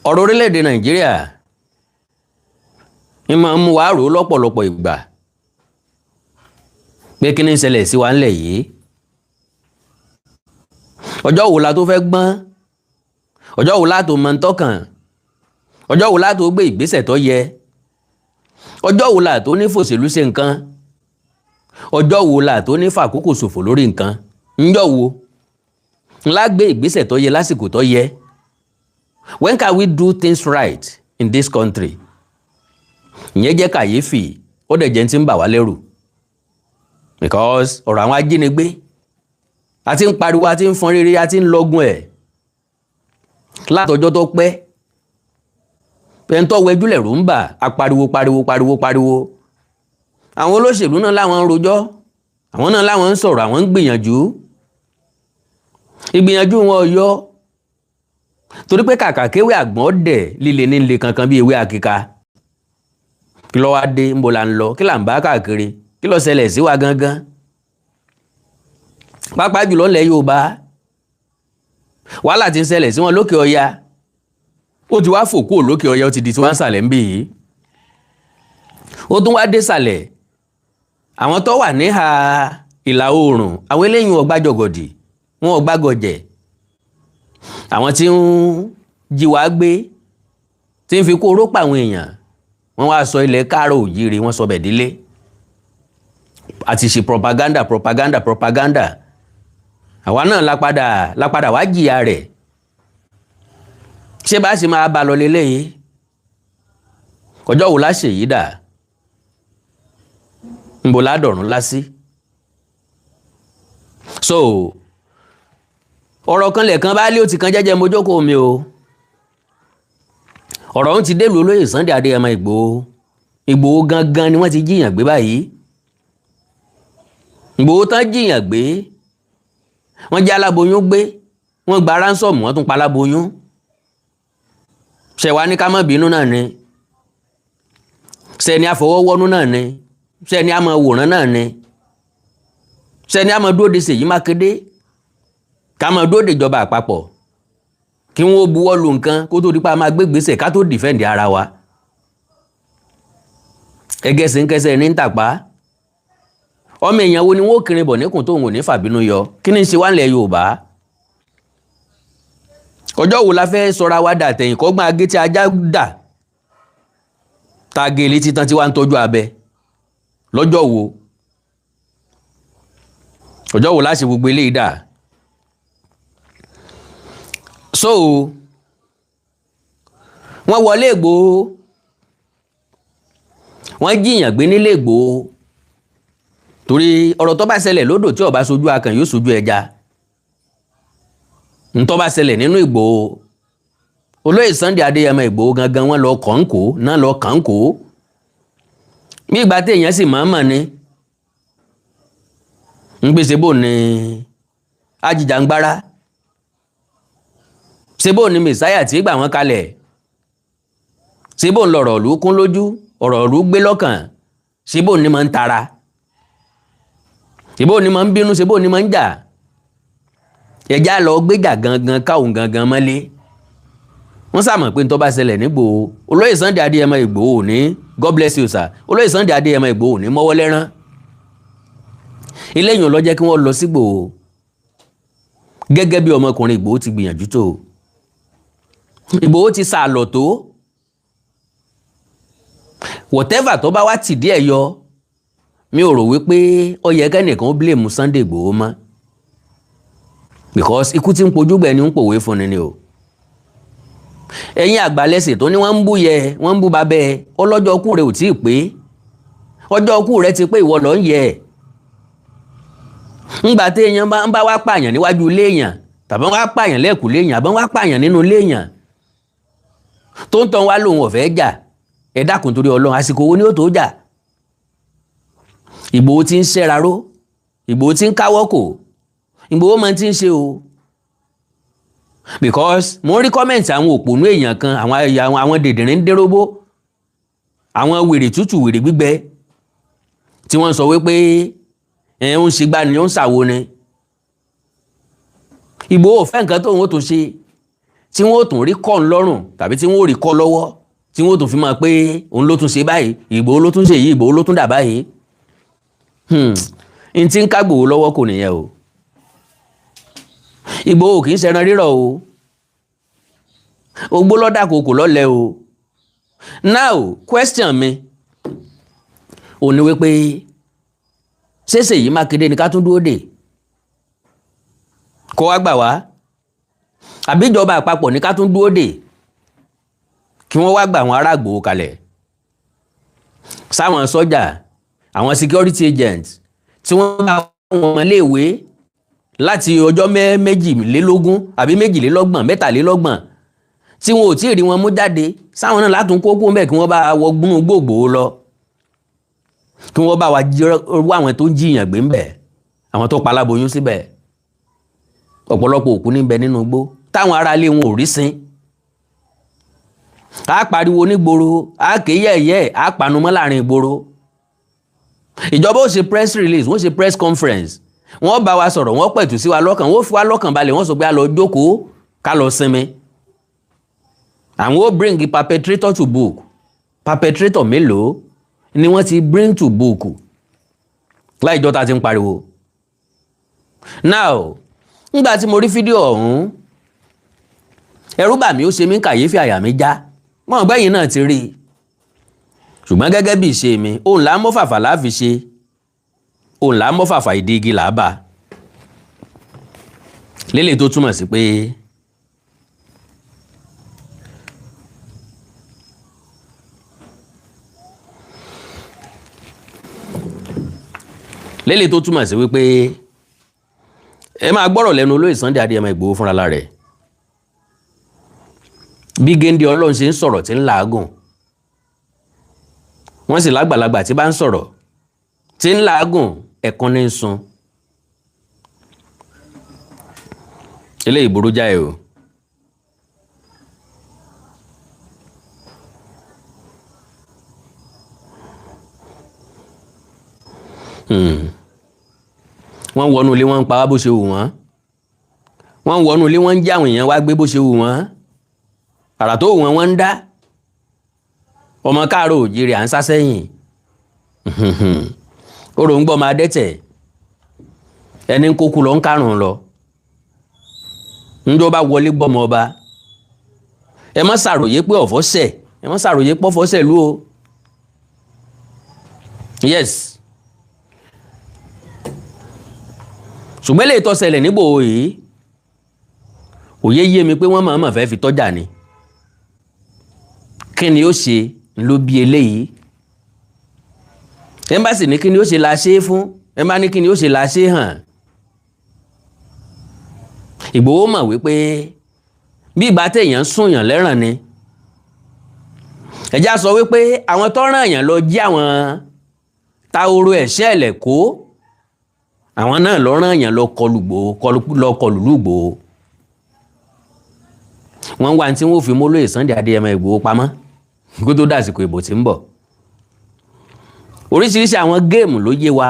ọ̀rọ̀ orílẹ̀-èdè Nàìjíríà ń máa ń mú wa rò lọ́pọ̀lọpọ̀ ìgbà pé kí ni ń ṣẹlẹ̀ sí wa ńlẹ̀ yìí. Ọjọ́ wo la tó fẹ́ gbọ́n, ọjọ́ wo la tó mọ̀ ń tọ́kàn, ọjọ́ wo la tó gbé ìgbésẹ̀ tó yẹ, ọjọ́ wo la tó ní fòṣèlú ṣe nǹkan, ọjọ́ wo la tó ní fàkókò ṣòfò lórí nǹkan, ńjọ́ wo ńlá gbé ìgbésẹ̀ tó yẹ lásìkò tó yẹ. When can we do things right in this country? Ìyẹn jẹ́ kàyéfì, ó dẹ̀ jẹ́ tí ń bà wá lẹ́rù. Because ọ̀rọ̀ àwọn ajínigbé, a ti ń pariwo, a ti ń fọn rere, a ti ń lọ́gùn ẹ̀ látọjọ́ tó pẹ́. Pẹ̀ntọ́ wẹjúlẹ̀ rò ń bà, a pariwo. Àwọn olóṣèlú náà láwọn ń rojọ́, àwọn náà láwọn ń sọ̀rọ̀, àwọn ń gbìyànjú. Ìgbìyànjú wọn yọ. Torí pé kàkà kéwé àgbọ̀n dẹ̀ líle ní ilé kankan bí ewé akíka. Kí ló wá dé, ń bo la ń lọ, kí là ń bá káàkiri, kí ló ṣẹlẹ̀ sí wa gangan. Pàápàá jùlọ ńlẹ̀ Yorùbá, wàhálà ti ń ṣẹlẹ̀ sí wọn lókè ọya. Ó ti wá fò kúrò lókè ọya, ó ti di tí wọ́n ń sàlẹ̀ ń bì yìí. Ó tún wá dé sàlẹ̀. Àwọn tó wà níhà ìlà oòrùn, àwọn eléyìí wọn gbájọgọdì, wọn ò gbágọjẹ̀. Àwọn tí ń jí wa gbé, tí ń fi kó rópa àwọn èèyàn, wọ́n wá sọ ilẹ̀ káàrọ̀ òjíire, wọ́n sọ bẹ̀ dílé. Àti ṣe propaganda. Àwa náà lápadà wá jìyà rẹ̀. Ṣé bá sì máa bá lọ lélẹ́yìí? Ọjọ́ wo la ṣe yìí dà? Ńbo la dọ̀run lásì? So, ọ̀rọ̀ kan lẹ̀kan bá lé ó ti kan jẹ́jẹ́ mojókòó mi o. Ọ̀rọ̀ ń ti délùú olóyè Sunday Adéyẹmọ Ìgbòho gangan ni wọ́n ti jíyàn gbé báyìí. Ìgbòho tán jíyàn gbé, wọ́n jẹ́ aláboyún gbé, wọ́n gba ránsọ̀mù, wọ́n tún pa aláboyún. Ṣẹ̀wá ní ká má bínú náà ni, ṣẹ̀ni àfọwọ́wọ́nú náà ni, ṣẹ̀ni àmọ́ wòrán náà ni, ṣẹ̀ni àmọ́ dúró de Ṣèyí Mákindé, ká máa dúró de ìjọba àpapọ̀ kí wọ́n buwọ́ lu nǹkan kó tó dípa máa gbégbèsè ká tó dìfẹ́ǹdì ara wa. Ẹgẹ́sì ń kẹsẹ̀ ní ń tàpá. Ọmọ èèyàn wo ni wọ́n kiri bọ̀ níkùn tó ń wò ní fàbínú yọ? Kí ni ṣe wá ńlẹ̀ Yorùbá? Ọjọ́ wo la fẹ́ sọra wa dà tẹ̀yìn kọ́gbọ́n agé tí ajá dà tá a gé létí tán tí wá ń tọ́jú abẹ? Lọ́jọ́ wo? Ọjọ́ wo la ṣe gbogbo eléyìí dà? So, wọ́n wọlé Ìgbòho, wọ́n jíyàn gbé nílé Ìgbòho, torí ọ̀rọ̀ tó bá ṣẹlẹ̀ lódò tí ó bá sojú akàn yóò sojú ẹja. Ń tó bá ṣẹlẹ̀ nínú Ìgbòho, olóyè Sunday Adéyẹmọ Ìgbòho gangan wọ́n lọ kànkó, bí ìgbà tí èèyàn sì mọ̀ọ́mọ̀ ni. ń gbèsè bò ní ajìjàngbara, ṣebó ni mẹsáyà tí gbà wọ́n kalẹ̀, ṣebó ń lọ̀rọ̀ ìlú kún lójú, ọ̀rọ̀ ìlú gbé lọ́kàn, ṣebó ni máa ń tara, ṣebó ni máa ń bínú, ṣebó ni máa ń jà. Ẹjá lọ gbéjà gangan káwọn gangan mọ́lé. Wọ́n sàmọ̀ pé tó bá ṣẹlẹ̀ nígbòho, olóyè Sunday Adéyẹmọ Ìgbòho ní God bless you sir, olóyè Sunday Adéyẹmọ Ìgbòho ní mọ́wọ́ lẹ́rán. Eléyìí ló jẹ́ kí wọ́n lọ sígbòho gẹ́gẹ́ bí ọmọkùnrin Ìgbòho ti gbìyànjú tó. Ìgbòho ti sàlọ̀ tó, whatever tó bá wá tì díẹ̀ yọ, mi ò rò wípé ó yẹ kẹ́nìkan ó blame Sunday Ìgbòho mọ́, because ikú tí ń pojú gbẹ̀ ni ń pòwe fún ni o. Ẹ̀yin àgbàlẹ́sẹ̀ tó ní wọ́n ń bú yẹ, wọ́n ń bú babẹ́, ọlọ́jọ́ ọkú rẹ̀ ò tí ì pé, ọjọ́ ọkú rẹ̀ ti pé ìwọ lọ ń yẹ. Ńgbà tí èèyàn bá wá pààyàn níwájú ilé èèyàn, tàbí wọ́n wá pààyàn lẹ́ẹ̀kùlé èèyàn, àbí wọ́n wá pààyàn nínú ilé èèyàn, tó ń tàn wá lòun ọ̀fẹ́ jà, ẹ dákun torí Ọlọ́run, àsìkò wo ni ó tó jà? Ìgbòho ti ń ṣẹ́ra ró, Ìgbòho ti ń káwọ́ kò, Ìgbòho máa ti ń ṣe o. Because mo ń rí kọ́mẹ̀ntì àwọn òpònú èèyàn kan, àwọn dèdèrìn ń déróbó, àwọn wèrè tútù wèrè gbígbẹ, tí wọ́n sọ wípé ẹ̀ ń ṣe gbá ni ó ń ṣàwo ni. Ìgbòho fẹ́ nǹkan tóun ó tó ṣe tí wọ́n ó tún rí kọ́ lọ́rùn tàbí tí wọ́n ó rí kọ́ lọ́wọ́ tí wọ́n ó tún fi mọ̀ pé òun ló tún ṣe báyìí, Ìgbòho ló tún ṣe yìí, Ìgbòho ló tún dà báyìí. n tí ń ká Ìgbòho lọ́wọ́ kò nìyẹn o. Ìgbòho kì í ṣẹran rírọ̀ o, ogbó lọ́dà kòkò lọ́lẹ̀ o. Now question mi ò ní wípé ṣé Ṣèyí Mákindé ni ká tún dúró dè kó wá gbà wá, àbí ìjọba àpapọ̀ ní ká tún dúró dè kí wọ́n wá gbà àwọn ará Ìgbòho kalẹ̀? Sáwọn sọ́jà, àwọn security agents tí wọ́n bá wọn ọmọléèwé láti ọjọ́ méjìlélógún àbí méjìlélọ́gbọ̀n, mẹ́tàlélọ́gbọ̀n tí wọn ò tí ì rí wọn mú jáde, sáwọn náà látún kókó mbẹ̀ kí wọ́n bá wọgbọ́n gbòògbò lọ, kí wọ́n bá wá àwọn tó ń jiyàn gbé mbẹ̀, àwọn tó paláboyún síbẹ̀. Ọ̀pọ̀lọpọ̀ òkú níbẹ̀ nínú igbó táwọn aráalé wọn ò rí sin. A pariwo nígboro, a ké yẹ̀yẹ́, a panumọ́ láàrin ìgboro. Ìjọba ó ṣe press release, wọ́n ṣe press conference, wọ́n bá wa sọ̀rọ̀, wọ́n pẹ̀tù sí wa lọ́kàn, wọ́n fi wa lọ́kàn balẹ̀, wọ́n sọ pé a lọ jókòó ká lọ sinmi. Àwọn ó bring the perpetrator to book. Perpetrator mélòó ni wọ́n ti bring to book láìjọ́ ta ti ń pariwo. Now nígbà tí mo rí fídíò ọ̀hún, ẹ̀rù bà mí, ó ṣe mí kàyéfì, àyà mi já. Mọ̀ gbẹ́yìn náà ti rí, ṣùgbọ́n gẹ́gẹ́ bí ìṣe mi, òun là á mọ́ fàfà láàfi ṣe, òun là á mọ́ fàfà ìdí igi làábà. Lélẹ̀ tó túmọ̀ sí pé lélẹ̀ tó túmọ̀ sí wípé ẹ máa gbọ́rọ̀ lẹ́nu olóyè Sunday Adéyẹmọ Ìgbòho fúnra lára rẹ̀. Bí géńdé Ọlọ́run ṣe ń sọ̀rọ̀ tí ń làágùn, wọ́n sì lágbàlagbà tí bá ń sọ̀rọ̀ tí ń làágùn, ẹ̀kan ní ń sun. Eléyìí burú jáì o. Wọ́n wọnú ilé, wọ́n ń pa wá bó ṣe wù wọ́n. Wọ́n wọnú ilé, wọ́n ń jẹ́ àwọn èèyàn wá gbé bó ṣe wù wọ́n. Àrà tó wù wọ́n ń dá. Ọmọ káàárọ̀ òjìrì à ń sá sẹ́yìn. Orò ń gbọ́ máa dẹ́tẹ̀. Ẹni ń kókú lọ ń kárùn lọ. Ńjọ́ bá wọlé gbọ́mọ ọba. Ẹ má ṣàròyé pé ọ̀fọ̀ ṣẹ̀. Ẹ má ṣàròyé pọ́fọ̀ ṣẹ̀ lú o. Yes. Ṣùgbọ́n lè tó ṣẹlẹ̀ nígbò yìí, òye yé mi pé wọ́n máa fẹ́ fi tọ́jà ni. Kí ni ó ṣe ló bí eléyìí? Ẹ́mbásì ní kí ni ó ṣe la ṣe fún, ẹmbá ní kí ni ó ṣe la ṣe hàn. Ìgbòho mọ̀ wípé bí ìgbà téèyàn súnyàn lẹ́ràn ni. Ẹ̀já sọ wípé àwọn tó rán èèyàn lọ jí àwọn Táoró ẹ̀ṣẹ́ ẹ̀lẹ̀kó, àwọn náà lọ rán èèyàn lọ kọlù Ìgbòho. Wọ́n wá tí wọ́n fi mólóyè Sunday Adéyẹmọ Ìgbòho pamọ́ kó tó dàsìkò ìbò tí ń bọ̀. Oríṣiríṣi àwọn géèmù ló yé wa.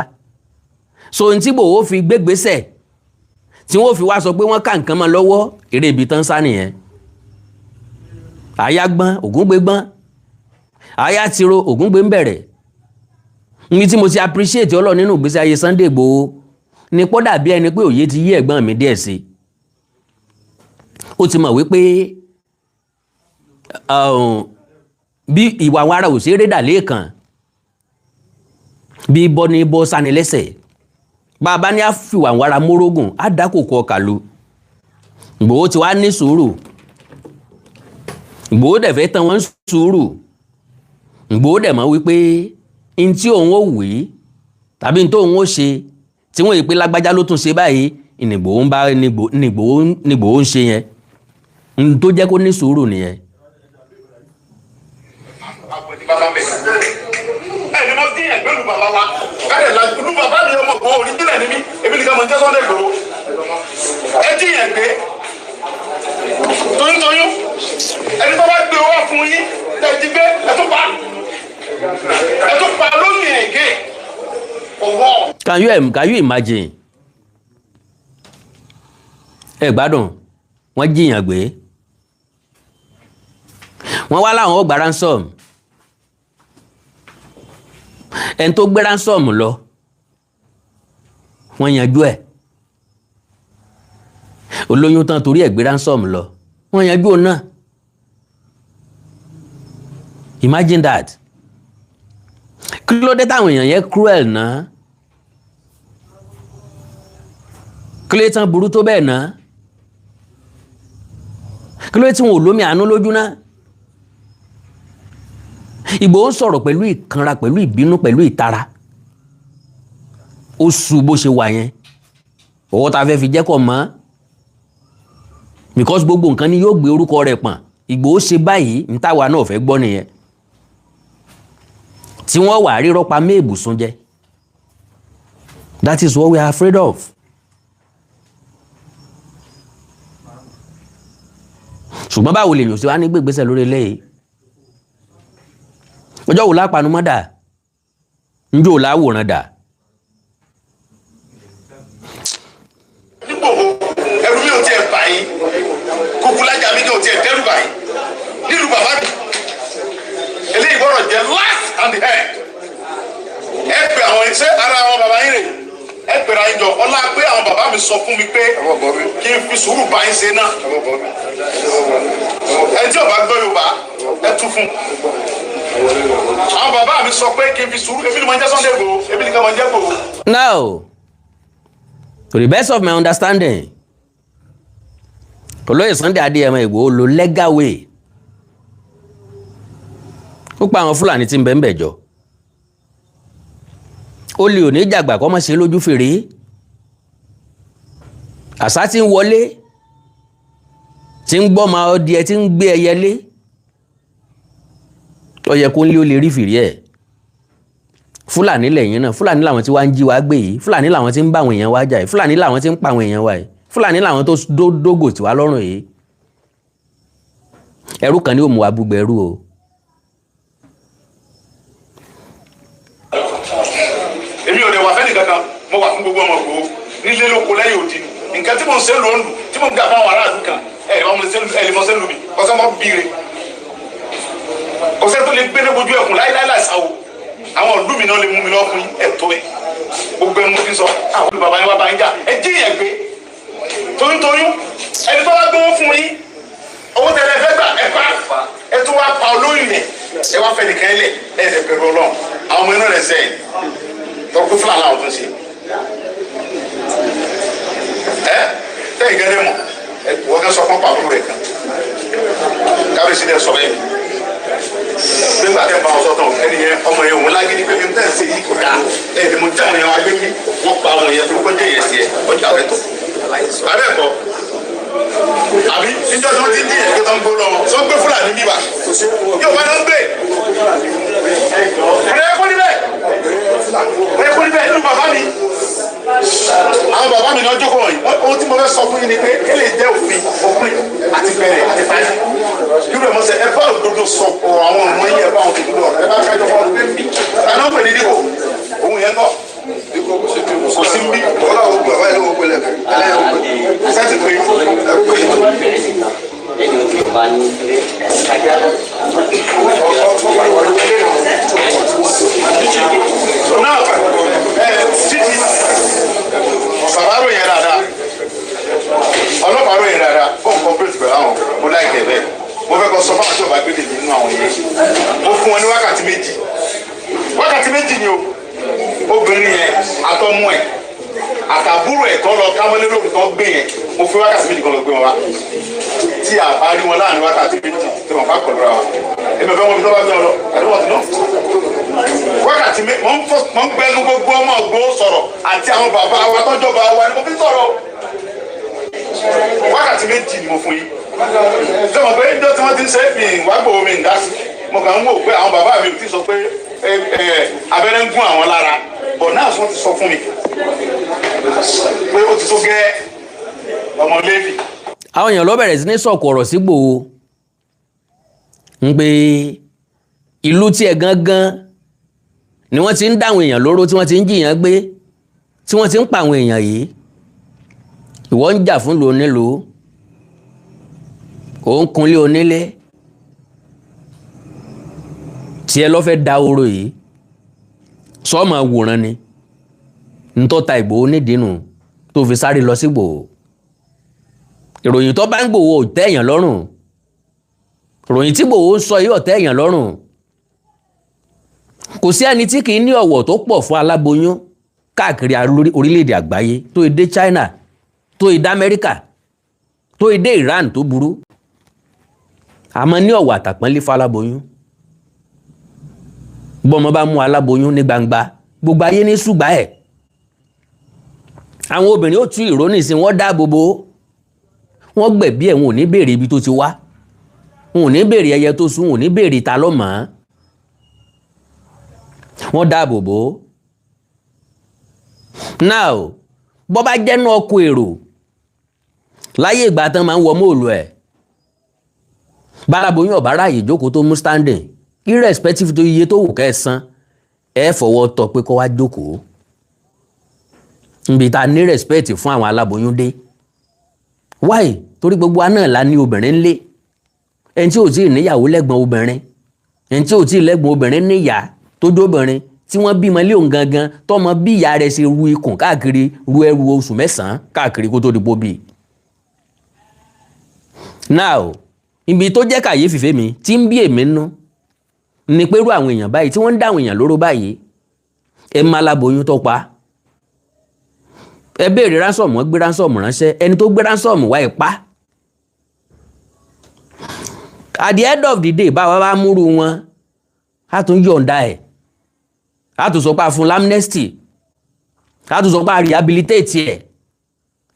So n tí Ìgbòho fi gbégbésẹ̀ tí wọ́n fi wá sọ pé wọ́n ká nǹkan mọ́ lọ́wọ́, eré ibi tán sá nìyẹn. Àyà gbọ́n, Ògúngbé gbọ́n. Àyà tiro, Ògúngbé ń bẹ̀rẹ̀. Ní tí mo ti appreciate Ọlọ́run nínú ìgbésí ayé Sunday Ìgbòho ni pọ́ dàbí ẹni pé òye ti yí ẹ̀gbọ́n mi díẹ̀ sí. Ó ti mọ̀ wípé bí ìwà àwọn ará òṣèré dà lẹ́ẹ̀kan, bí bọ́ ní bọ́ sani lẹ́sẹ̀, bàbá ní àfìwà àwọn ará mórógùn á dákòókò ọkà lu. Ìgbòho ti wá ní sùúrù, Ìgbòho dẹ̀ fẹ́ tán wọ́n sùúrù. Ìgbòho dẹ̀ mọ̀ wípé in tí òun ó wí tàbí in tó òun ó ṣe tí wọ́n yìí pé lágbájá ló tún ṣe báyìí, ìnìgbòho ń bá nígbòho ń ṣe yẹn, n tó jẹ́ kó ní sùúrù nìyẹn. ẹni mo dín ẹgbẹ́ lu bàbá wa káyọ̀ la lu bàbá mi ọmọ ògbó orí nílẹ̀ ní mi èmi nìkan mo jẹ́ Sunday Igboho ẹ dín ẹgbẹ́ toyúntoyún ẹni tó bá gbé owó fún yín tẹ̀sí gbé ẹ tún pa lóyún ẹ̀gẹ́ ọwọ́. Can you imagine? Ẹ gbádùn, wọ́n jiyàn gbé, wọ́n wá láwọn ó gba ransom ẹni tó gbé ransom lọ wọ́n yanjú ẹ̀ olóyún tán torí ẹ̀ gbé ransom lọ wọ́n yanjú òun náà. Imagine that. Kí ló dé táwọn èèyàn yẹn cruel náà? Kí ló dé tán burú tó bẹ́ẹ̀ náà? Kí ló dé tí wọn ò lómi àánú lójú náà? Ìgbòho ń sọ̀rọ̀ pẹ̀lú ìkanra, pẹ̀lú ìbínú, pẹ̀lú ìtara. Ó sú bó ṣe wà yẹn. Owó ta fẹ́ fi jẹ́ kọ̀ mọ́. Because gbogbo nǹkan ni yóò gbé orúkọ rẹ̀ pọ̀n. Ìgbòho ṣe báyìí, ní táwa náà fẹ́ gbọ́ nìyẹn. Tí wọ́n wà rírọ́pa méèbùsùn jẹ. That is what we are afraid of. Ṣùgbọ́n báwo lè yàn sí wá ní gbègbèsẹ̀ lórí eléyìí? Ọjọ́ wo lápanu mọ́ dà? Njó láwòrán dà? Nígbò wo ẹrù mi ò tiẹ̀ báyìí, kúkúlájà mi ò tiẹ̀ dẹ́rù báyìí. Nílùú bàbá mi, eléyìí gbọ́dọ̀ jẹ́ last and the end. Ẹ pè àwọn iṣẹ́ ara àwọn bàbá yín rè. Ẹ pèrè àyíjọ ọlá pé àwọn bàbá mi sọ fún mi pé kí n fi sùúrù bá yín ṣe náà. Ẹ tí ò bá gbọ́ Yorùbá, ẹ tú fún. Àwọn bàbá mi sọ pé kí n fi sùúrù, èmi ni mo ń jẹ́ Sunday Igboho, èmi nìkan mo ń jẹ́ Igboho. Now, to the best of my understanding, Olóyè Sunday Adéyẹmọ Ìgbòho lo legal way. Ó pa àwọn Fúlàní tí ń bẹ ń bẹ̀ jọ. Ó lè ò ní jàgbà kọ́ mọ́ ṣe lójú fèrè. Àṣà tí ń wọlé, tí ń gbọ́ ma ọdẹ, tí ń gbé ẹyẹlé. Ó yẹ kó ń lé ó lè rí fìrí ẹ̀. Fúlàní lẹ́yìn náà, Fúlàní làwọn tí wá ń jí wa gbé yìí, Fúlàní làwọn tí ń bá àwọn èèyàn wa jà yìí, Fúlàní làwọn tí ń pa àwọn èèyàn wa yìí, Fúlàní làwọn tó dógò tí wá lọ́rùn yìí. Ẹrú kan ní ó mú wa búgbẹ ẹrú o. Èmi ò lè wà fẹ́ni kankan, mo wà fún gbogbo ọmọ Ìgbòho nílé lóko lẹ́yìn òdì ni. Nǹkan tí mo ń ṣe lóòlù, tí mo ń gbà fún àwọn aráàlú kan, ẹ̀ lè mọ sẹ́lù mi, kọ́sẹ́ mọ́ bíire. Kọ́sẹ́ tó lè gbé ní ojú ẹkùn láíláí láìsáwò. Àwọn ìlú mi náà lè mú mi lọ fún ẹ̀tọ́ ẹ̀. Gbogbo ẹnu fi sọ, àwọn olú bàbá yín wá bá yín jà, ẹ jí ìyẹn gbé. Toyúntoyún, ẹni tó wá gbówó fún yín, owó tẹ̀lé ẹ fẹ́ gbà ẹ pa, ẹ tún wá pa olóyìn rẹ̀, ẹ wá fẹ́ nìkan ẹlẹ̀, ẹ ẹ̀ bẹ̀rù Ọlọ́run. Àwọn ọmọ inú rẹ̀ sẹ́yìn, tọ́kú Fúlàní àwọn tó ń ṣe. Ẹ tẹ́ ìgẹ́rẹ́ mọ̀, wọ́n kẹ́ sọ fún pàkó rẹ̀ kan. Kábíyèsí dẹ̀ sọ bẹ́ẹ̀. Nígbà tẹ́ bá wọn sọ́tọ̀ ẹni yẹn ọmọ yẹn òun lágídí pé mi tẹ́ ṣe yìí kò dáa. Ẹ̀ẹ́dì mo jáwọn yẹn wá gbé kí wọ́n pa àwọn yẹn tó kọjá yẹn sí ẹ ọjà rẹ̀ tó. Abẹ́ẹ̀kọ́ àbí níjọ́ tí wọ́n ti ń dín ẹ̀gbẹ́ tó ń gbó lọ́wọ́ tó ń gbé Fúlàní bíbà yóò bá náà ń gbé. Ọ̀rẹ́ ẹ̀kọ́ níbẹ̀ ẹ̀kọ́ níbẹ̀ nínú bàbá mi. Àwọn bàbá mi náà jókòó wọ̀nyí ohun tí mo fẹ́ sọ fún yín ni pé kí lè jẹ́ òfin àti bẹ̀rẹ̀ àti parí. Yúrò mọ̀ sẹ́ ẹ bá òdodo sọ ọ̀rọ̀ àwọn ọmọ yìí ẹ bá òdodo lọ ẹ bá kájọ fún ọdún pé àná pè ní dípò òun yẹn kọ́ kò sí bí ọlá òun gbọ́ báyìí ló ń pèlè sẹ́tì pé náà títí bàbá ròyìn dáadáa ọlọ́pàá ròyìn dáadáa fún kọ́pẹ́tì pẹ̀lú àwọn mo láìkẹ́ bẹ́ẹ̀ mo fẹ́ kọ́ sọ fún àwọn tí ọba gbé lè nínú àwọn yẹn mo fún wọn ní wákàtí méjì ni o obìnrin yẹn àtọmú ẹ àtàbúrò ẹ tó lọ kámọ́lé lóògùn tó gbé yẹn mo fi wákàtí méjì kan lọ gbé wọn wá tí a bá rí wọn láàrin wákàtí méjì tí wọn bá kọlu ra wa èmi ò fẹ́ wọn bí tó bá gbé wọn lọ ẹ̀rọ wọn ti lọ wákàtí méjì mo ń gbẹnu gbogbo ọmọ Ìgbòho sọ̀rọ̀ àti àwọn bàbá wa tọ́jọ́ bá wa ni mo fi sọ̀rọ̀ wákàtí méjì ni mo fún yín sọ̀rọ̀ pé ẹjọ́ tí wọ́n ti ń ṣe é fi wá Ìgbòho mi ń dá sí mo kàn ń wò pé àwọn bàbá mi ti sọ pé abẹ́rẹ́ ń gún àwọn lára bọ̀ náà wọ́n ti sọ fún mi pé ó ti tó gẹ́ ọmọ Léfì. Àwọn èèyàn ló bẹ̀rẹ̀ sí ní sọ̀kò ọ̀rọ̀ sí Ìgbòho ń pé ìlú tiẹ̀ gangan ni wọ́n ti ń dáwọn èèyàn lóró tí wọ́n ti ń jìyàn gbé tí wọ́n ti ń pa àwọn èèyàn yìí ìwọ ń jà fún lu onílùú òun kunlé onílé tí ẹ lọ́ fẹ́ da oró yìí sọ́ọ̀mọ̀ wòran ni ntọ́ta Ìgbòho nídìínú tó fi sáré lọ sí Ìgbòho. ìròyìn tó bá ń Ìgbòho ò tẹ́ èèyàn lọ́rùn, ìròyìn tí Ìgbòho ń sọ yìí ò tẹ́ èèyàn lọ́rùn. kò sí ẹni tí kì í ní ọ̀wọ̀ tó pọ̀ fún aláboyún káàkiri orílẹ̀-èdè àgbáyé, tó ìdé China, tó ìdé Amẹ́ríkà, tó ìdé Iran tó burú. àmọ́ ní ọ̀wọ̀ àtàpọ́nlé fún aláboyún. bọ́mọ bá mú aláboyún ní gbangba gbogbo ayé ní ṣùgbà ẹ̀. àwọn obìnrin ó tú ìró nísìn wọ́n dáàbò bò, wọ́n gbẹ̀bí ẹ̀, wọn ò ní béèrè ibi tó ti wá, wọn ò ní béèrè ẹyẹ tó sùn, wọn ò ní béèrè ta ló mọ̀ ọ́n. wọ́n dáàbò bò. now bọ́ bá jẹ́nu ọkọ̀ èrò láyé ìgbà tán máa ń wọ móòlù ẹ̀, báláboyún ọ̀bá ráàyè jókòó tó mú standing irrespective tó iye tó wù kẹsàn ẹ fọwọ́ tọ́ pé kó wá jókòó. níbi tá a ní respect fún àwọn aláboyún dé. why? torí gbogbo wa náà la ní obìnrin ńlé. ẹni tí ò tí ì níyàwó lẹ́gbọ̀n obìnrin, ẹni tí ò tí ì lẹ́gbọ̀n obìnrin níyà tó jóbìnrin tí wọ́n bímọ lé òun gangan tọ́mọ bí ìyá rẹ̀ ṣe ru ikùn káàkiri, ru ẹrù oṣù 9 káàkiri kó tó di bóbí. now ibi tó jẹ́ kàyéfì fèmí tí ń bí èmi nú ni pé irú àwọn èèyàn báyìí tí wọ́n ń dá àwọn èèyàn lóró báyìí, ẹ má aláboyún tó pa. ẹ béèrè ransom, wọ́n gbé ransom ránṣẹ́, ẹni tó gbé ransom wá ipá. at the end of the day báwa bá múrú wọn á tún yọ̀ǹda ẹ̀, á tún sọ pé a fún amnesty, á tún sọ pé a rehabilitate ẹ̀,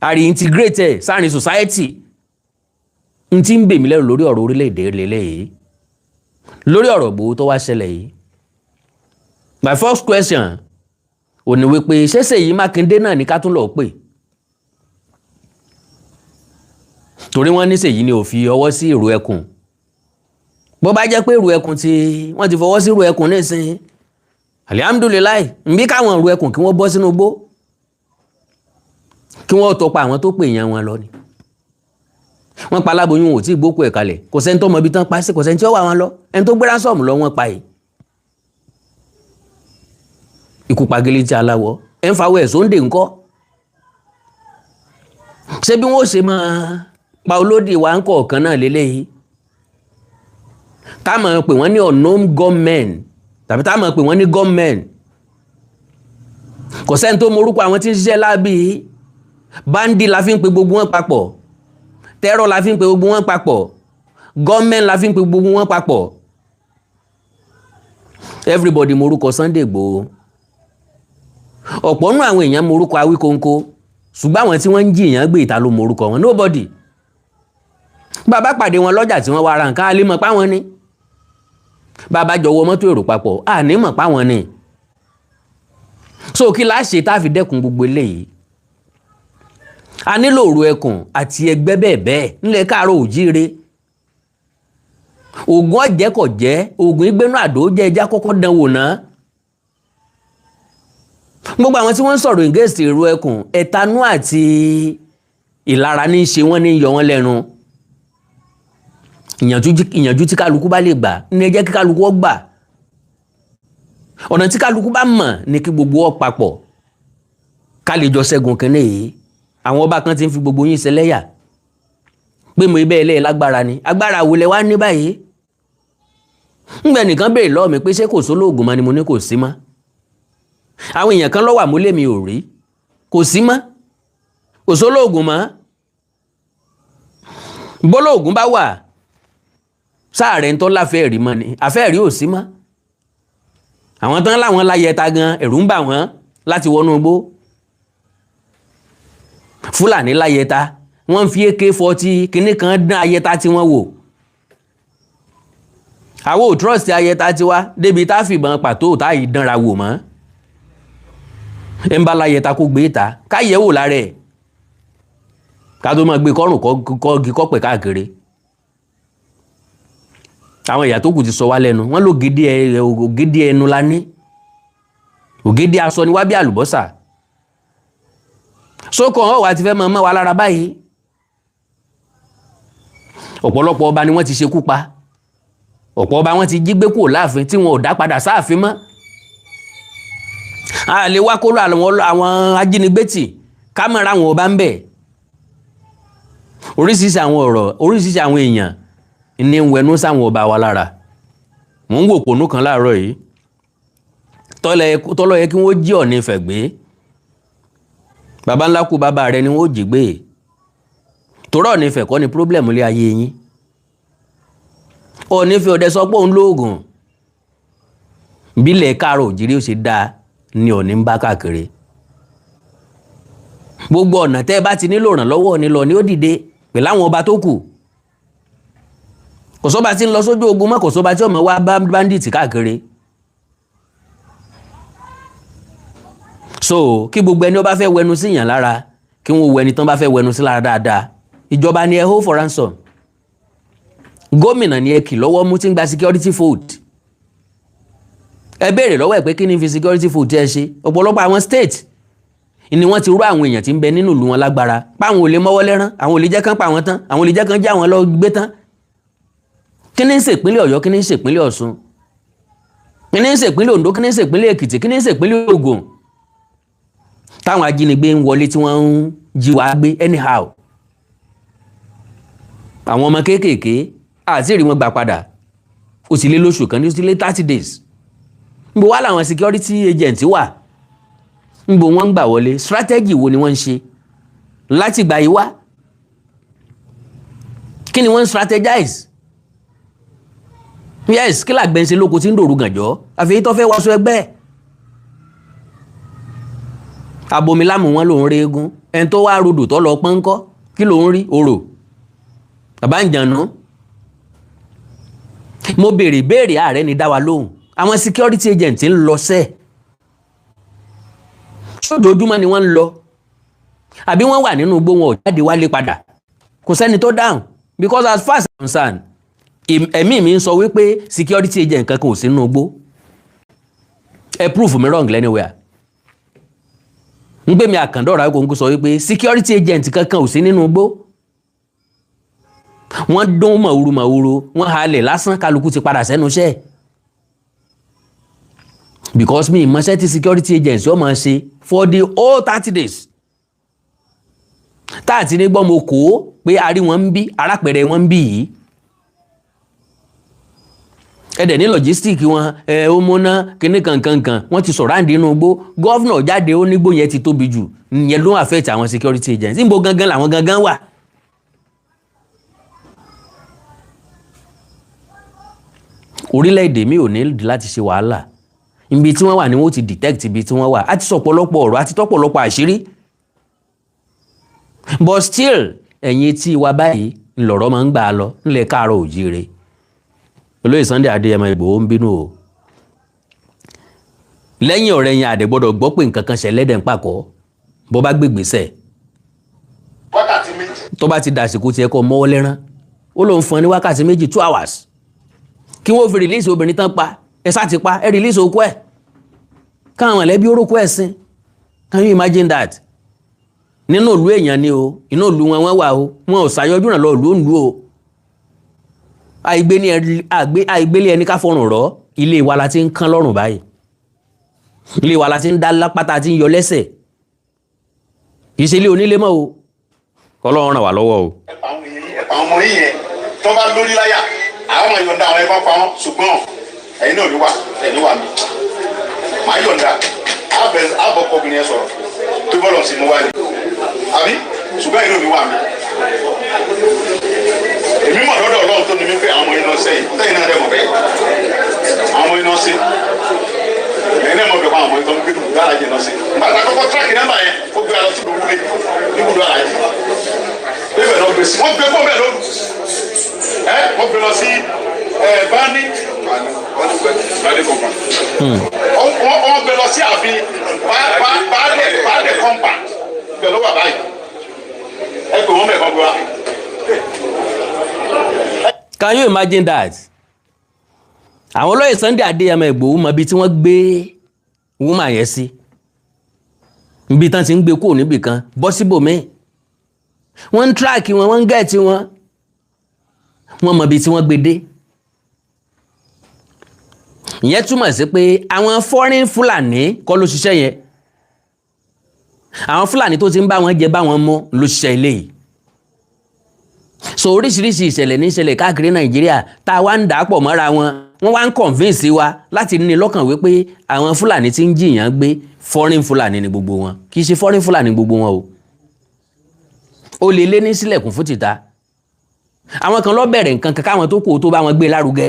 a reintegrate ẹ̀ sáàrin society. n ti ń bèmí lẹ́rù lórí ọ̀rọ̀ orílẹ̀-èdè lélẹ́yìí, lórí ọ̀rọ̀ Ìgbòho tó wá ṣẹlẹ̀ yìí. my first question ò ní wípé ṣé Ṣèyí Mákindé náà ní ká tún lọ pè, torí wọ́n ní Ṣèyí ni ò fi ọwọ́ sí ìrù ẹkùn. bó bá jẹ́ pé ìrù ẹkùn tí wọ́n ti fọwọ́ sí ìrù ẹkùn nísìnyí, alihamudulilayi, nbí káwọn ìrù ẹkùn kí wọ́n bọ́ sínú igbó, kí wọ́n tọpa àwọn tó pè yàn wọn lọ ni. wọ́n pa aláboyún ò tí gbókù ẹ̀ kalẹ̀, kò sẹ́ni tó mọ ibi tán pa sí, kò sẹ́ni tí ó wà wọn lọ, ẹni tó gbé ránsọ̀mù lọ wọ́n pa yìí. ikú pagilé tí aláwọ̀ ẹ̀ ń fawọ́ ẹ̀ sóńdè ńkọ́. ṣé bí wọ́n ṣe máa pa olódì wa ń kọ̀ọ̀kan náà lélẹ́yìí, ká máa pè wọ́n ní unknown gunmen tàbí ká máa pè wọ́n ní gunmen. kò sẹ́ni tó mọ orúkọ àwọn tí ń ṣiṣẹ́ láàbí. báńdì la fi ń pe gbogbo wọn papọ̀, tẹ́rọ̀ la fi ń pe gbogbo wọn papọ̀, gọ́ọ̀mẹ́ntì la fi ń pe gbogbo wọn papọ̀. everybody morúkọ Sunday Igboho. ọ̀pọ̀ nínú àwọn èèyàn morúkọ Awíkóńkó, ṣùgbọ́n àwọn tí wọ́n ń jí èèyàn gbé ìta ló morúkọ wọn, nobody. bàbá pàdé wọn lọ́jà tí wọ́n wá ra nǹkan, a lè mọ̀ páwọn ni. bàbá jọ̀wọ́ mọ́tò èrò papọ̀, a ní mọ̀ páwọn ni. so kí la ṣe tá a fi dẹ́kun gbogbo eléyìí? a nílò òru ẹkùn àti ẹgbẹ́ bẹ́ẹ̀ bẹ́ẹ̀ nílẹ̀ káàárọ̀ òjíire. oògùn ọ̀jẹ̀kọ̀jẹ́, oògùn ìgbénú àdó jẹ́ ẹja kọ́kọ́ dánwò náà. gbogbo àwọn tí wọ́n ń sọ̀rọ̀ ìgẹ́sì òru ẹkùn, ẹ̀tanú àti ìlara ní í ṣe wọ́n, ní í yọ wọ́n lẹ́nu. ìyànjú tí kálukú bá lè gbà ní ẹ jẹ́ kí kálukú ó gbà. ọ̀nà tí kálukú bá mọ̀ ní kí gbogbo ó papọ̀ ká lè jọ ṣẹ́gun kínní yìí. àwọn ọba kan ti ń fi gbogbo yín ṣẹlẹ́yà pé mo ibẹ̀ ilé lágbára ni, agbára wo lẹ wá ní báyìí? ńgbẹ́ nìkan béèrè lọ́wọ́ mi pé ṣé kò sólóògùn mọ́ ni mo ní kò sí mọ́. àwọn èèyàn kan lọ́wọ́ àmúlé mi ò rí, kò sí mọ́, kò sólóògùn mọ́. bólóògùn bá wà sáàrẹ̀ ń tọ́ láfẹ́ẹ̀rí mọ́ ni, àfẹ́ẹ̀rí ò sí mọ́. àwọn tán láwọn láyẹta gan ẹ̀rù ń bà wọ́n láti wọnú igbó. Fúlàní láyẹta, wọ́n fi AK-40 kìíní kan dán ayẹta tí wọ́n wò. àwọn ò trust ayẹta tiwa débi tá fìbọn pàtó tá ìdánra wò mọ́. ẹ ń bá láyẹta kó gbé ta káyẹ̀ wò lára ẹ̀, ká tó máa gbé kọ́rùn kọ́gi kọ́pẹ̀ káàkiri. àwọn ìyà tó kù ti sọ wá lẹ́nu, wọ́n ló ògidì ẹnu la ní, ògidì aṣọ ni wá bí àlùbọ́sà. sókò hàn wá ti fẹ́ mọ́ wa lára báyìí. ọ̀pọ̀lọpọ̀ ọba ni wọ́n ti ṣekú pa, ọ̀pọ̀ ọba wọn ti jí gbé kúrò láàfin tí wọn ò dá padà sáàfin mọ́. a lè wá kó lọ àwọn ajínigbé tì kámẹ́rà àwọn ọba ń bẹ̀. oríṣiríṣi àwọn ọ̀rọ̀ oríṣiríṣi àwọn èèyàn ní ń wẹnu sáwọn ọba wa lára. mò ń wò pònú kan láàárọ̀ yìí tọ́lọ́ yẹ kí wọ́n jí Ọọ̀ni Ifẹ̀ gbé. baba ńlá kú bàbá rẹ ni wọ́n jí gbé. torí Ọọ̀ni Ifẹ̀ kọ́ ni pírọ́blẹ̀mù lé ayé yín. Ọọ̀ni Ifẹ̀ ọ̀dẹ sọ pé òun lóògùn. bílẹ̀ káàrọ̀ òjìrí ó ṣe dáa ni Ọọ̀ni ń bá káàkiri. gbogbo ọ̀nà tẹ́ ẹ bá ti nílò ìrànlọ́wọ́ ni lọ ni ó dìde pẹ̀lú àwọn ọba tó kù. kò sọ́ba tí ń lọ sójú ogun mọ́, kò sọ́ba tí ọmọ wa bá bandit káàkiri. so kí gbogbo ẹni ó bá fẹ́ wẹnu sí yàn lára kí wọ́n wẹni tán bá fẹ́ wẹnu sí lára dáadáa. ìjọba ni ẹ hold for ransom. gómìnà ni ẹ kì lọ́wọ́ mú tí ń gba security food. ẹ béèrè lọ́wọ́ ẹ̀ pé kí ni fi security food ẹ ṣe. ọ̀pọ̀lọpọ̀ àwọn state ni wọ́n ti rú àwọn èèyàn tí ń bẹ nínú ìlú wọn lágbára páwọn ò lè mọ́wọ́ lẹ́rán, àwọn ò lè jẹ́ kán pa wọn tán, àwọn ò lè jẹ́ kán já wọn lọ gbé tán. kí ni ń ṣèpínlẹ̀ Ọ̀yọ́, kí ni ń ṣèpínlẹ̀ Ọ̀ṣun, kí ni ń ṣèpínlẹ̀ Oǹdó, kí ni ń ṣèpínlẹ̀ Èkìtì, kí ni ń ṣèpínlẹ̀ Ògùn táwọn ajínigbé ń wọlé tí wọ́n ń jí wa gbé anyhow. àwọn ọmọ kéékèèké àti rí wọn gbà padà ó sì lé lóṣù kan ní ó sì lé 30 days. níbo wá làwọn security agent wà, níbo wọ́n ń gbà wọlé, strategy wo ni wọ́n ń ṣe láti gbà yìí wá, kí ni wọ́n ń strategize. yes kí làgbẹ́ ń ṣe lóko tí ń dòru gànjọ́ àfi tó fẹ́ wáṣọ ẹgbẹ́. abomilámù wọn lòún rí eégún, ẹni tó wá rodò tó lọ pọ́nkọ́ kí lòún rí orò bàbá ń jànú. mo béèrè ààrẹ ni dá wa lóhùn. àwọn security agent ń lọ sẹ́ẹ̀ ṣojoojúmọ́ ni wọ́n ń lọ àbí wọ́n wà nínú igbó wọn ò jáde wálé padà. kò sẹ́ni tó dáhùn because as far as I'm concerned ẹ̀mí mi ń sọ wípé security agent kankan ò sí nínú igbó. ẹ prove me wrong anywhere. ń gbé mi àkàndọ̀rọ̀ àgógó sọ wípé security agent kankan ò sí nínú igbó. wọ́n dún màwúrú wọ́n halẹ̀ lásán kálukú ti padà sẹ́nu iṣẹ́. because mi ìmọ̀ṣẹ́ tí security agents yóò máa ṣe for the whole 30 days. táàtì ní gbọ́ mo kó pé a rí wọn ń bí arápẹ̀rẹ̀ wọn ń bí yìí. ẹ̀dẹ̀ ní logistic wọn ó múná kíní kankankan wọ́n ti sọ̀rọ̀ àǹdí inú igbó. gọ́vnọ̀ jáde ó nígbó yẹn ti tóbi jù ìyẹn ló ń affect àwọn security agents. níbo gangan làwọn gangan wà. orílẹ̀-èdè mi ò ní láti ṣe wàhálà. ibi tí wọ́n wà ni wọ́n ti detect ibi tí wọ́n wà. a ti sọ ọ̀pọ̀lọpọ̀ ọ̀rọ̀ àti tọ́pọ̀lọpọ̀ àṣírí. but still ẹ̀yin tí wa báyìí ńlọrọ̀ máa ń gbà á lọ ńlẹ̀ káàárọ̀ òjíire. olóyè Sunday Adéyẹmọ Ìgbòho ń bínú o. lẹ́yìn ọ̀rẹ́ yẹn àdẹ gbọ́dọ̀ gbọ́ pé nǹkan kan ṣẹlẹ̀ dẹ̀ ń pàkọ́ bó bá gbégbèsẹ̀. wákàtí méjì. tó bá ti dàsìkò tiẹ̀ kọ́ mọ́wọ́ lẹ́rán ó lóun fún ẹ ní wákàtí méjì 2 hours kí wọ́n fi release obìnrin tán pa ẹ sá ti pa ẹ release okú ẹ káwọn ẹlẹ́bí orókú ẹ̀ sin. can you imagine that? nínú ìlú èèyàn ni o inú ìlú wọn wà o wọn ò ṣàyọjú náà lọ ìlú o. àìgbélé ẹni ká fọrùn rọ ilé wa la ti ń kán lọ́rùn báyìí. ilé wa la ti ń dá lápáta tí ń yọ lẹ́sẹ̀. kì í ṣe ilé onílé mọ́ o. Ọlọ́run ràn wá lọ́wọ́ o. ẹ̀pà ọmọ yìí yẹn tó bá lórí láyà àwọn ọmọ yọ̀ǹda àwọn ẹ̀fọ́ pa wọn ṣùgbọ́n ẹ̀yin náà ló wà ẹ̀yin wà mí. màá yọ̀ǹda àbọ̀ kọ́bìnrin yẹn sọ̀rọ̀ tó bọ́lọ̀ sí mo wá ní. àbí ṣùgbọ́n ẹ̀yin náà ló wà mí. èmi mọ̀ lọ́dọ̀ Ọlọ́run tó ní mi pé àwọn ọmọ iná sẹ́yìn sẹ́yìn náà dẹ̀ mọ̀ bẹ́ẹ̀ àwọn ọmọ iná sí ẹ̀yin náà mọ̀ bẹ́ẹ̀ fún àwọn ọmọ iná gbé gáràjì iná sí. nígbà tá a kọ́kọ́ tíráàkì nọ́mbà yẹn ó gbé alọ́ sí gbogbo ní gbogbo àlàyé bẹ́ẹ̀ náà gbé sí wọ́n gbé fún bẹ́ẹ̀ lóru wọ́n gbé lọ sí bani kọ̀ọ̀pá wọ́n gbé lọ sí àbí bàdé kọ̀ọ̀pá bẹ́ẹ̀ ló wà báyìí ẹ pè wọ́n mẹ́ẹ̀kan gbé wa. Can you imagine that? àwọn olóyè Sunday Adéyẹmọ Ìgbòho mọ ibi tí wọ́n gbé woman yẹn sí ibi tán ti ń gbé kúrò níbì kan bọ́ síbòmíì wọ́n ń tíráàkì wọn wọ́n ń gẹ̀ẹ́tì wọn wọ́n mọ ibi tí wọ́n gbé dé ìyẹn túmọ̀ sí pé àwọn foreign Fúlàní kọ́ ló ṣiṣẹ́ yẹn, àwọn Fúlàní tó ti ń bá wọn jẹ bá wọn mọ́ ló ṣiṣẹ́ ilé yìí. So oríṣiríṣi ìṣẹ̀lẹ̀ ní ìṣẹ̀lẹ̀ káàkiri Nàìjíríà tá a wá ń dà pọ̀ mọ́ra wọn, wọ́n wá ń convince wa láti ní lọ́kàn wípé àwọn Fúlàní tí ń jìyàn gbé foreign Fúlàní ni gbogbo wọn, kì í ṣe foreign Fúlàní gbogbo wọn o. ó lè lé ní sílẹ̀kùn fún tìta, àwọn kan lọ bẹ̀rẹ̀ nǹkan kan káwọn tó kù tó bá wọn gbé lárugẹ.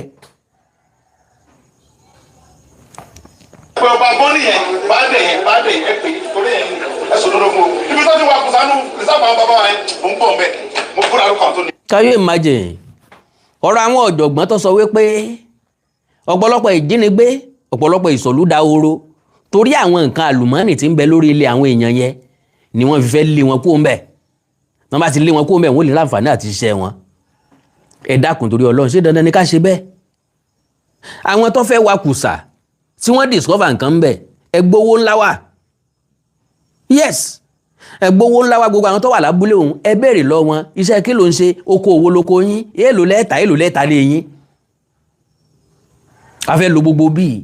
pé ọba bọ́ọ̀lì yẹn bá dẹ̀ yẹn ẹ pé torí ẹ̀ ẹ̀sùn lọ́dọ̀ fún o ibi tó ti wà kùsánú ìsáàbà àwọn bàbá wa yẹn mò ń bọ̀ mbẹ́ mo kúrò àlùkò àwọn tó ní. Can you imagine ọ̀rọ̀ àwọn ọ̀jọ̀gbọ́n tó sọ wípé ọ̀pọ̀lọpọ̀ ìjínigbé ọ̀pọ̀lọpọ̀ ìsọ̀lúdahoro torí àwọn nǹkan àlùmọ́ọ́nì tí ń bẹ lórí ilẹ̀ àwọn èèyàn yẹn ni wọ́n fi fẹ́ lé wọn kúrò ńbẹ̀. wọ́n bá ti lé wọn kúrò ńbẹ̀ wọ́n lè láǹfààní àti ṣiṣẹ́ wọn. ẹ dákun torí Ọlọ́run, ṣé dandan ni ká ṣe bẹ́ẹ̀? àwọn tó fẹ́ wa kùsà tí wọ́n discover nǹkan ńbẹ̀ ẹgbówó ńlá wà. Yes, ẹgbówó ńlá wà. gbogbo àwọn tó wà lábúlé òun ẹ béèrè lọ wọn iṣẹ́ kí ló ń ṣe, oko òwò lóko yín, èèlò lẹ́ẹ̀ta lé yín. a fẹ́ lo gbogbo bíi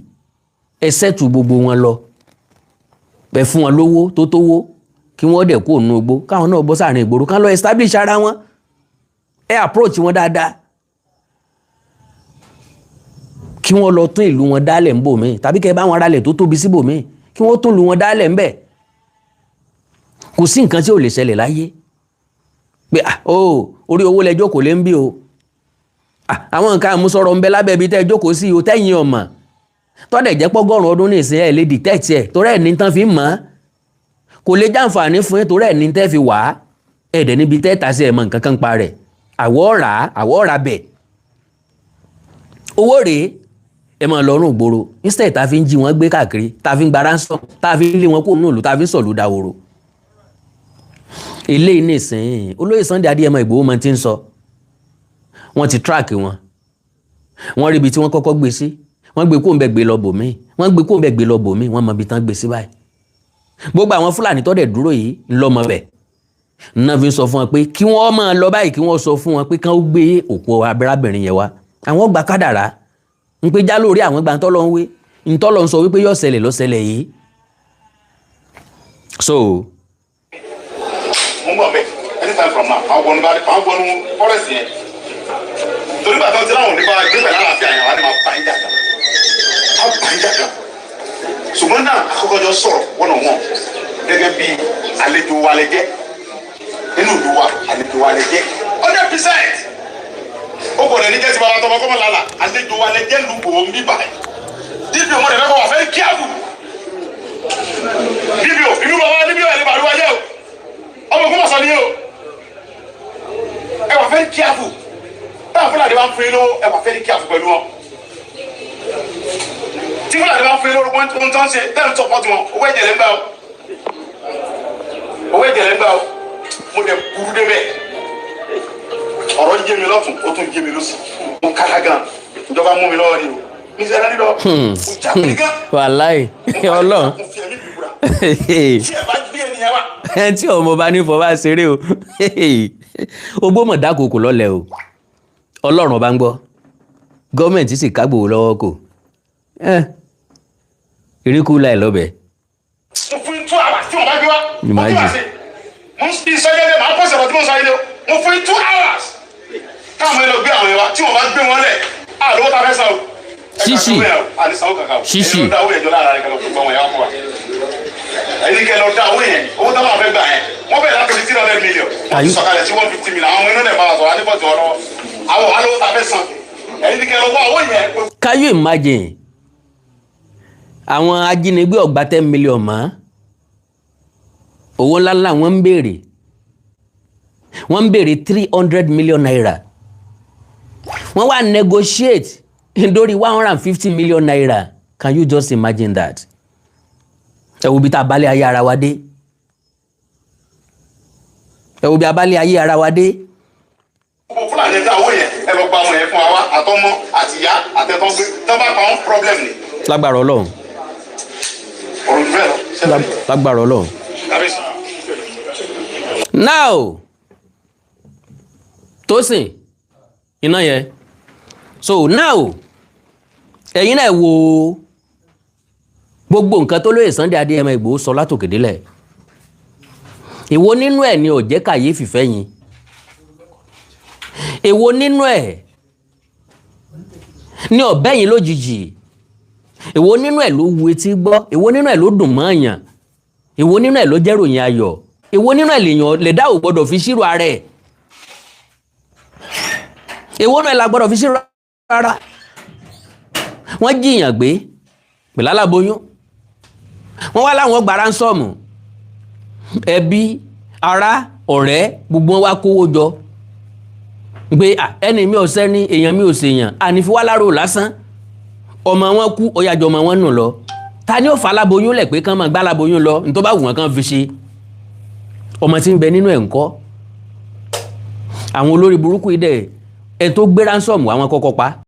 ẹ sẹ́tù gbogbo wọn lọ, ẹ fún wọn lówó tó tówó kí wọ́n dẹ̀ kó òun igbó káwọn náà bọ́ sáàrin ìgboro ká lọ establish ara wọn, ẹ approach wọn dáadáa kí wọ́n lọ tún ìlú wọn dálẹ̀ ń bò mí, tàbí kẹ́ bá wọn ralẹ̀ tó tóbi síbò mí kí wọ́n tún ìlú wọn dálẹ̀ ń bẹ̀. kò sí nǹkan tí ò lè ṣẹlẹ̀ láyé pé orí owó lẹ jókòó lé ń bí o, àwọn nǹkan àmúsọ̀rọ̀ ń bẹ lábẹ́ ibi tẹ́ jókòó sí o tẹ́yìn ọmọ tọ́dẹ̀ jẹ́ pọ́gọ́rùn ọdún ní ìsìn ẹ̀ lè dìtẹ́ẹ̀tì ẹ̀ torí ẹ̀ ní tán fi mọ̀ kò lè jàǹfààní fún yín torí ẹ̀ ní tẹ́ fi wà á ẹ̀dẹ̀ níbi tẹ́ ta sí ẹ̀ mọ̀ nǹkan kan pa rẹ̀ àwọ̀ ọ̀rà bẹ̀ owó rèé ẹ̀ mọ̀ lọ́rùn gbòòrò instead ta fi ń jí wọn gbé káàkiri ta fi ń gba ransom ta fi ń lé wọn kó nù lù ta fi ń sọ̀lù dàwòrò. eléyìí nìsín olóyè Sunday Adéyẹmọ Ìgbòho mọ ti ń sọ wọ́n ti track wọ́n rí ibi tí wọ́n kọ́kọ́ gbé sí, wọ́n gbé kó ń bẹ gbé lọ bòmí, wọ́n gbé kó ń bẹ gbé lọ bòmí, wọ́n mọ ibi tán gbé sí báyìí. gbogbo àwọn Fúlàní tó dẹ̀ dúró yìí ńlọmọ bẹ̀ náà fi ń sọ fún wọn pé kí wọ́n máa lọ báyìí kí wọ́n sọ fún wọn pé kán ó gbé òkú arábìnrin yẹn wá. àwọn gba kádàrá ń pé já lórí àwọn gba ntọ́lọ́ ń wé ntọ́lọ́ ń sọ wípé yóò ṣẹlẹ̀ ló ṣẹlẹ̀ yìí. so. mo ń bọ̀ bẹ́ẹ̀ anytime from now àwọn wọnú forest yẹn torí bàtà tí láwọn oníbàárà gbé pẹ̀lú àlàáfíà yẹn wà ní máa bá yín jàdá ṣùgbọ́n náà akọ́kọ́jọ́ sọ̀rọ̀ wọ́n náà wọ̀n gẹ́gẹ́ bí àlejò wa lẹ jẹ́ nínú ìlú wa àlejò wa lẹ jẹ́ 100%. ó kò lè ní jẹ́ ti bàbá tọmọ kọ́mọ lálà àlejò wa lẹ jẹ́ lùkò ń bíbà dípò wọn lè fẹ́ wà fẹ́ kíákù dípò ìlú bàbá níbí wà ní bàlúwà yẹ o ọmọ kọ́mọ sọ ní o ẹ wà fẹ́ kíákù táwọn Fúlàní bá ń fún yín lówó ẹ wà fẹ́ kíákù pẹ̀lú wọn tí Fúlàní bá ń fún yín lówó ohun tó ń ṣe tẹ́lẹ̀ tó pọ̀ tí wọn owó ẹ̀jẹ̀ lẹ́ ń gbà o mo dẹ̀ burú débẹ̀ ọ̀rọ̀ ń jẹ́ mi lọ́tún ó tún jẹ́ mi lọ́sì mo kára gan ìjọba mú mi lọ́wọ́ ni o ní sẹ́dá nílọ mo jà pé gan. wàláì Ọlọ́run tí ẹ bá gbé ènìyàn wá. ẹ tí ọmọ bá ní fọwọ́ ṣeré o ogbómọ̀ dákòókò lọ́lẹ̀ o Ọlọ́run ọba ń gbọ́ gọ́ọ̀mẹ̀ntì sì kágbòó lọ́wọ́ kò ìríkú láì lọ́bẹ̀. mo fún 2 hours tí mo bá gbé wá mo tún wá sí mo ń bí sọ́jọ́dẹ̀ máa pèsè ọ̀rọ̀ tí mo sọ yìí mo fún 2 hours káwọn ẹlò gbé àwọn ẹwà tí mo bá gbé wọn lẹ̀ àlówó ta fẹ́ sọ ṣíṣì ṣíṣì ẹni lọ da owó yẹn jọ láàárín kẹlọ fún gbọmọ yẹn fún wa ẹni kẹlọ da owó yẹn owó tó máa fẹ́ gbà yẹn wọ́n bẹ̀rẹ̀ láti 300 million wọ́n sọ̀kalẹ̀ sí 150 million àwọn ọmọ inú ẹ̀ bá wà sọ̀rọ̀ adébọ̀tì ọ̀rọ̀ àwọn àlówó ta fẹ́ san ẹni kẹlọ wọ owó yẹn. Can you imagine àwọn ajínigbé ọgbà 10 million mọ́ owó ńláńlá wọ́n ń béèrè 300 million naira wọ́n wá negotiate lórí 150 million naira. Can you just imagine that? ẹ wo bí tá a balẹ̀ ayé ara wa dé ẹ wo bí a balẹ̀ ayé ara wa dé. Fúlàní dá owó yẹn ẹ lọ gba ọmọ yẹn fún wa àtọmọ àtìyá àtẹtọ́ gbé tó bá pa wọn problem ni. lágbára Ọlọ́run. ọ̀rọ̀ ìfẹ́ lọ. lágbára Ọlọ́run. now Tósìn iná yẹn so now ẹ̀yin náà wo gbogbo nǹkan tó lóye Sunday Adéyẹmọ Ìgbòho sọ látòkè délẹ̀, èwo nínú ẹ̀ ni ó jẹ́ kàyéfì fẹ́yìn, èwo nínú ẹ̀ ni ó bẹ́yìn lójijì, èwo nínú ẹ̀ ló wu etí gbọ́, èwo nínú ẹ̀ ló dùn mọ́ èèyàn, èwo nínú ẹ̀ ló jẹ́ ròyìn ayọ̀, èwo nínú ẹ̀ lèèyàn lè dá ò gbọ́dọ̀ fi ṣírò ara ẹ̀, èwo nínú ẹ̀ la gbọ́dọ̀ fi ṣírò rárá. Wọ́n jiyàn gbé pẹ̀lú aláboyún, wọ́n wá láwọn gba ránsọ́ọ̀mù, ẹbí ará ọ̀rẹ́ gbogbo wọn wá kówó jọ pé ẹni mi ò sẹ́ni èèyàn mi ò sèèyàn ànífi wá lárò lásán, ọmọ wọn kú ọyàjọ ọmọ wọn nù lọ, ta ni ó fa aláboyún lẹ̀ pé kán máa gbá aláboyún lọ ní tó bá wù wọ́n kán fi ṣe, ọmọ tí ń bẹ nínú ẹ̀ ńkọ́. Àwọn olórí burúkú yìí dẹ̀ ẹ̀ tó gbé ránsọ́ọ̀mù àwọn kọ́kọ́ pa.